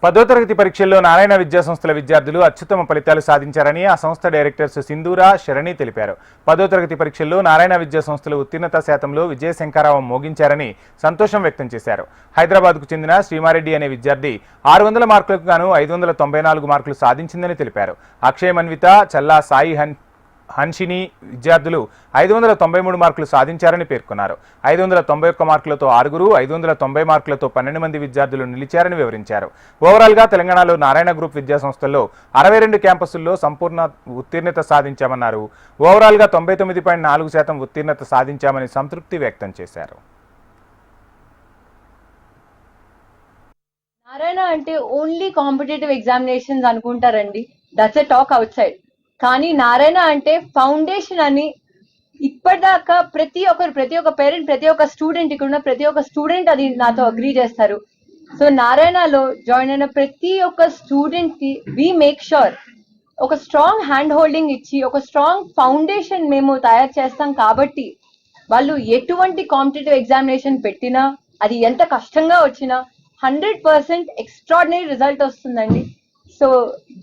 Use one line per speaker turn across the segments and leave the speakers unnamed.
10వ తరగతి పరీక్షల్లో నారాయణ విద్యా సంస్థల విద్యార్థులు అత్యుత్తమ ఫలితాలు సాధించారని ఆ సంస్థ డైరెక్టర్స్ సింధూర శరణి తెలిపారు. 10వ తరగతి పరీక్షల్లో నారాయణ విద్యా సంస్థలు ఉత్తీర్ణత శాతంలో విజయ శంఖారావం మోగించారని సంతోషం వ్యక్తం చేశారు. హైదరాబాద్కు చెందిన శ్రీమారెడ్డి అనే విద్యార్థి 600 మార్కులకు గాను 594 మార్కులు సాధించిందని తెలిపారు. అక్షయ్ మన్విత, చల్లా సాయి హన్షిని విద్యార్థులు 593 మార్కులు సాధించారని పేర్కొన్నారు. 591 మార్కులతో 6, 590 మార్కులతో 12 మంది విద్యార్థులు నిలిచారని వివరించారు. ఓవరాల్ గా తెలంగాణలో నారాయణ గ్రూప్ విద్యా సంస్థల్లో 62 క్యాంపసుల్లో సంపూర్ణ ఉత్తీర్ణత సాధించామన్నారు. ఓవరాల్ గా 99.4% ఉత్తీర్ణత సాధించామని సంతృప్తి వ్యక్తం చేశారు.
నారాయణ అంటే ఓన్లీ కాంపిటేటివ్ ఎగ్జామినేషన్స్ అనుకుంటారండి. That's a talk out side. కానీ నారాయణ అంటే ఫౌండేషన్ అని ఇప్పటిదాకా ప్రతి ఒక్క పేరెంట్, ప్రతి ఒక్క స్టూడెంట్, ఇక్కడ ఉన్న ప్రతి ఒక్క స్టూడెంట్ అది నాతో అగ్రీ చేస్తారు. సో నారాయణలో జాయిన్ అయిన ప్రతి ఒక్క స్టూడెంట్ కి వి మేక్ షూర్ ఒక స్ట్రాంగ్ హ్యాండ్ హోల్డింగ్ ఇచ్చి ఒక స్ట్రాంగ్ ఫౌండేషన్ మేము తయారు చేస్తాం. కాబట్టి వాళ్ళు ఎటువంటి కాంపిటేటివ్ ఎగ్జామినేషన్ పెట్టినా, అది ఎంత కష్టంగా వచ్చినా 100% ఎక్స్ట్రాడినరీ రిజల్ట్ వస్తుందండి. So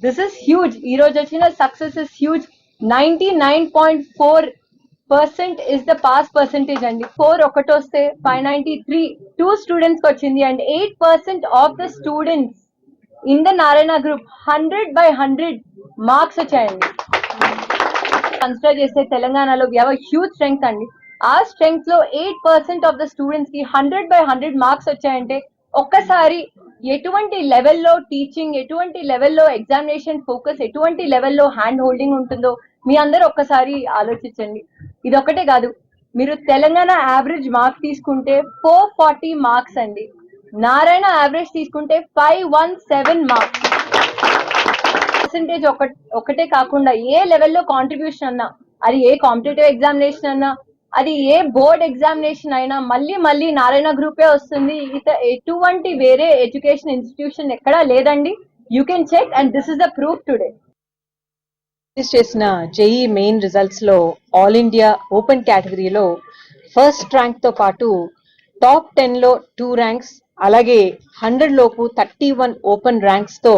this is huge. ఈ రోజు వచ్చిన success is huge. 99.4% is the pass percentage అండి. 4 ఒకటి వస్తే 593 2 స్టూడెంట్స్ కి వచ్చింది. And 8% of the students in the Narayana group 100/100 marks వచ్చాయండి. కన్సిడర్ చేస్తే తెలంగాణలో we have a huge strength అండి. ఆ స్ట్రెంగ్త్ లో 8% ఆఫ్ ద స్టూడెంట్స్ కి 100/100 మార్క్స్ వచ్చాయంటే ఒక్కసారి ఎటువంటి లెవెల్లో టీచింగ్, ఎటువంటి లెవెల్లో ఎగ్జామినేషన్ ఫోకస్, ఎటువంటి లెవెల్లో హ్యాండ్ హోల్డింగ్ ఉంటుందో మీ అందరూ ఒక్కసారి ఆలోచించండి. ఇది ఒకటే కాదు, మీరు తెలంగాణ యావరేజ్ మార్క్స్ తీసుకుంటే 440 మార్క్స్ అండి. నారాయణ యావరేజ్ తీసుకుంటే 517 మార్క్స్. పర్సెంటేజ్ ఒకటే కాకుండా ఏ లెవెల్లో కాంట్రిబ్యూషన్ అన్నా, అది ఏ కాంపిటేటివ్ ఎగ్జామినేషన్ అన్నా, అది ఏ బోర్డ్ ఎగ్జామినేషన్ అయినా మళ్ళీ నారాయణ గ్రూపే వస్తుంది. ఎటువంటి వేరే ఎడ్యుకేషన్ ఇన్స్టిట్యూషన్ ఎక్కడా లేదండి. You can check and this is the proof today.
చేసిన జేఈ మెయిన్ రిజల్ట్స్ లో ఆల్ ఇండియా ఓపెన్ కేటగిరీలో ఫస్ట్ ర్యాంక్ తో పాటు టాప్ 10 లో 2 ర్యాంక్స్, అలాగే 100 లోపు 31 ఓపెన్ ర్యాంక్స్ తో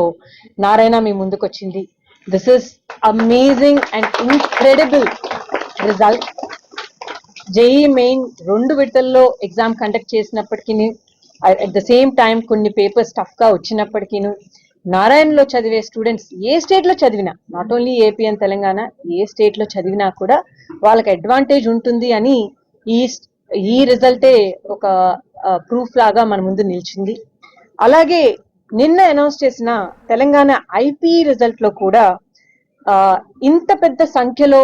నారాయణ మీ ముందుకు వచ్చింది. This is amazing and incredible result. JEE main 2 విడతల్లో ఎగ్జామ్ కండక్ట్ చేసినప్పటికీ, అట్ ద సేమ్ టైం కొన్ని పేపర్స్ టఫ్ గా వచ్చినప్పటికీ, నారాయణలో చదివే స్టూడెంట్స్ ఏ స్టేట్ లో చదివినా, not only AP and Telangana, A state లో చదివినా కూడా వాళ్ళకి అడ్వాంటేజ్ ఉంటుంది అని ఈ రిజల్టే ఒక ప్రూఫ్ లాగా మన ముందు నిలిచింది. అలాగే నిన్న అనౌన్స్ చేసిన తెలంగాణ ఐపీ రిజల్ట్ లో కూడా ఇంత పెద్ద సంఖ్యలో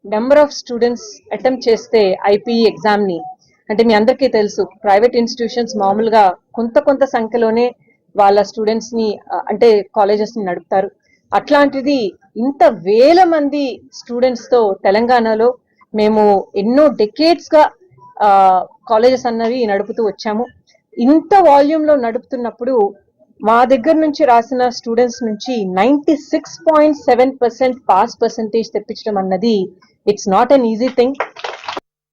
నెంబర్ ఆఫ్ స్టూడెంట్స్ అటెంప్ట్ చేస్తే ఐపీఈ ఎగ్జామ్ ని, అంటే మీ అందరికీ తెలుసు ప్రైవేట్ ఇన్స్టిట్యూషన్స్ మామూలుగా కొంత సంఖ్యలోనే వాళ్ళ స్టూడెంట్స్ ని అంటే కాలేజెస్ ని నడుపుతారు. అట్లాంటిది ఇంత వేల మంది స్టూడెంట్స్ తో తెలంగాణలో మేము ఎన్నో డెకేడ్స్ గా కాలేజెస్ అన్నవి నడుపుతూ వచ్చాము. ఇంత వాల్యూమ్ లో నడుపుతున్నప్పుడు మా దగ్గర నుంచి రాసిన స్టూడెంట్స్ నుంచి 96.7% పాస్ పర్సెంటేజ్ తెప్పించడం అన్నది it's not an easy thing.